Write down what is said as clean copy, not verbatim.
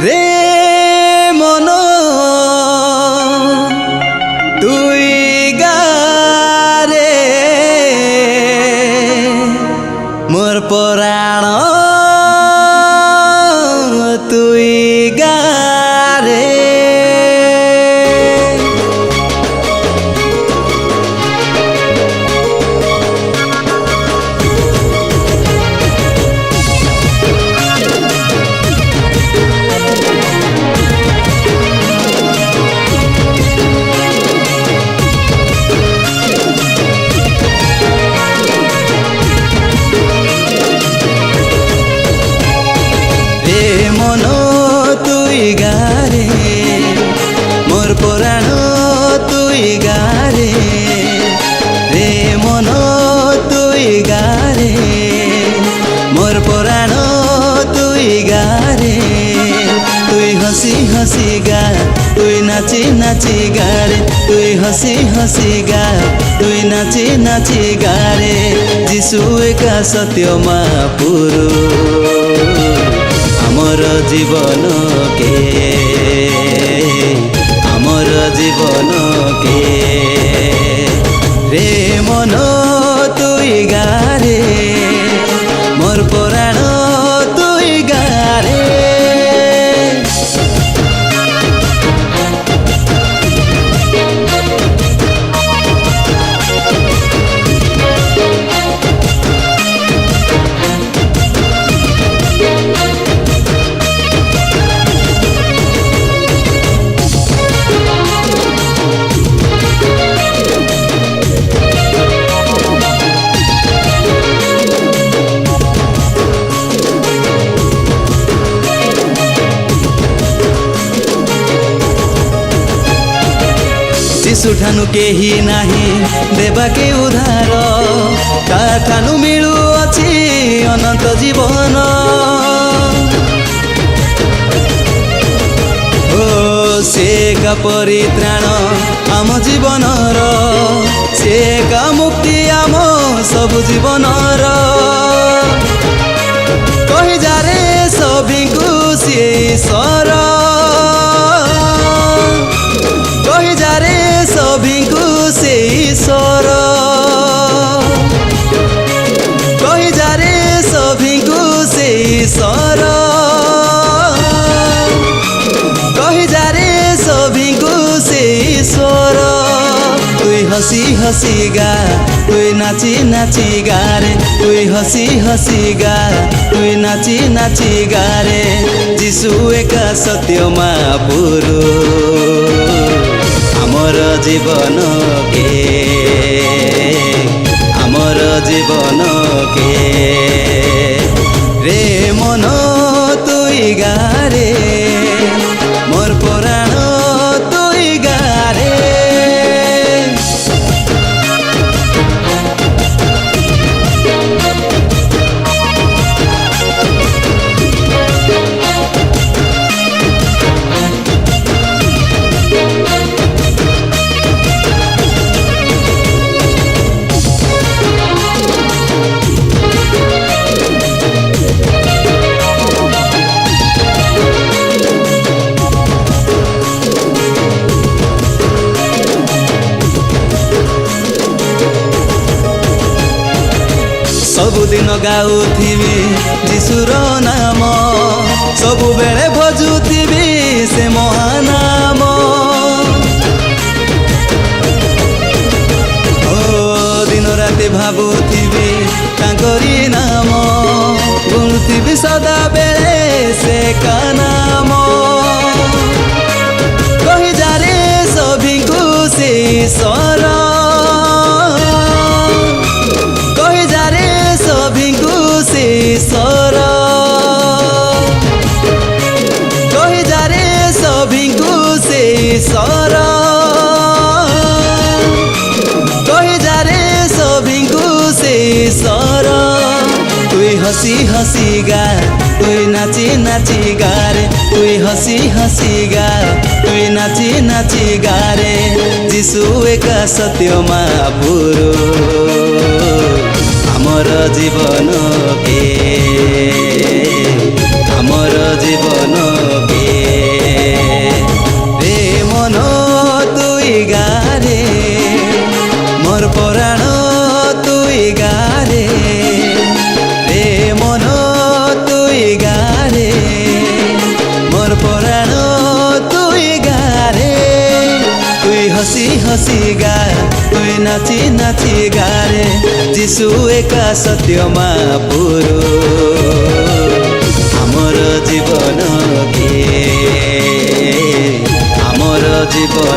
রে মন তুই গারে মোর পরাণ তুই গারে মন তুই গারে মোর পরাণ তুই গারে রে মন তুই গারে মোর পরাণ তুই গারে তুই হসি হসি গা তুই নাচি নাচি গারে তুই হসি হসি গা তুই নাচি নাচি গারে যিশু একা সত্য মহাপুরু আমার জীবন কে আমার জীবন কে রে মন তুই গারে মোর পরাণ তুই গারে যিশু ঠানু কেহি নাহি দেবাকে উদ্ধার তা ঠানু মিলু অছি অনন্ত জীবন ও সে একা পরিত্রাণ আম জীবনর সে একা মুক্তি আম সবু জীবনর কহি যারে সবিଙ୍କୁ ସିଏ ଈଶ୍ୱର কহি যারে সবিଙ୍କୁ ସେ ଈଶ୍ୱର কহি যারে সবিଙ୍କୁ ସେ ଈଶ୍ୱର কহি যারে সবিଙ୍କୁ ସେ ଈଶ୍ୱର তুই হসি হসি গা তুই নাচি নাচি গারে তুই হসি হসি গা তুই নাচি নাচি গারে যিশু একা সত্য মহাপুরু আমার জীবন কে আমার জীবন কে রে মন তুই গারে মোর পরাণ তুই গারে ସବୁଦିନ ଗାଉଥିବି ଯୀଶୁର ନାମ ସବୁବେଳେ ଭଜୁଥିବି ସେ ମହାନାମ ଓ ଦିନ ରାତି ଭାବୁଥିବି ତାଙ୍କରି ନାମ ଗୁଣୁଥିବି ସଦାବେଳେ ସେ ଏକା ନାମ କହି ଯାରେ ସଭିଙ୍କୁ ସେ ଈଶ୍ୱର সভিଙ୍କୁ ସେ ଈଶ୍ୱର কহি যারে সভিଙ୍କୁ ସେ ଈଶ୍ୱର কহি যারে সভিଙ୍କୁ ସେ ଈଶ୍ୱର তুই হসি হসি গা তুই নাচি নাচি গারে তুই হসি হসি গা তুই নাচি নাচি গারে যিশু একা সত্য মহাপুরু আমার জীবন কে আমার মন তুই গারে মোর পরাণ তুই গারে রে মন তুই গারে মোর পরাণ তুই গারে তুই হসি হসি গা তুই নাচি নাচি গারে যিশু একা সত্য মহাপুরু আমার জীবন কে আমার জীবন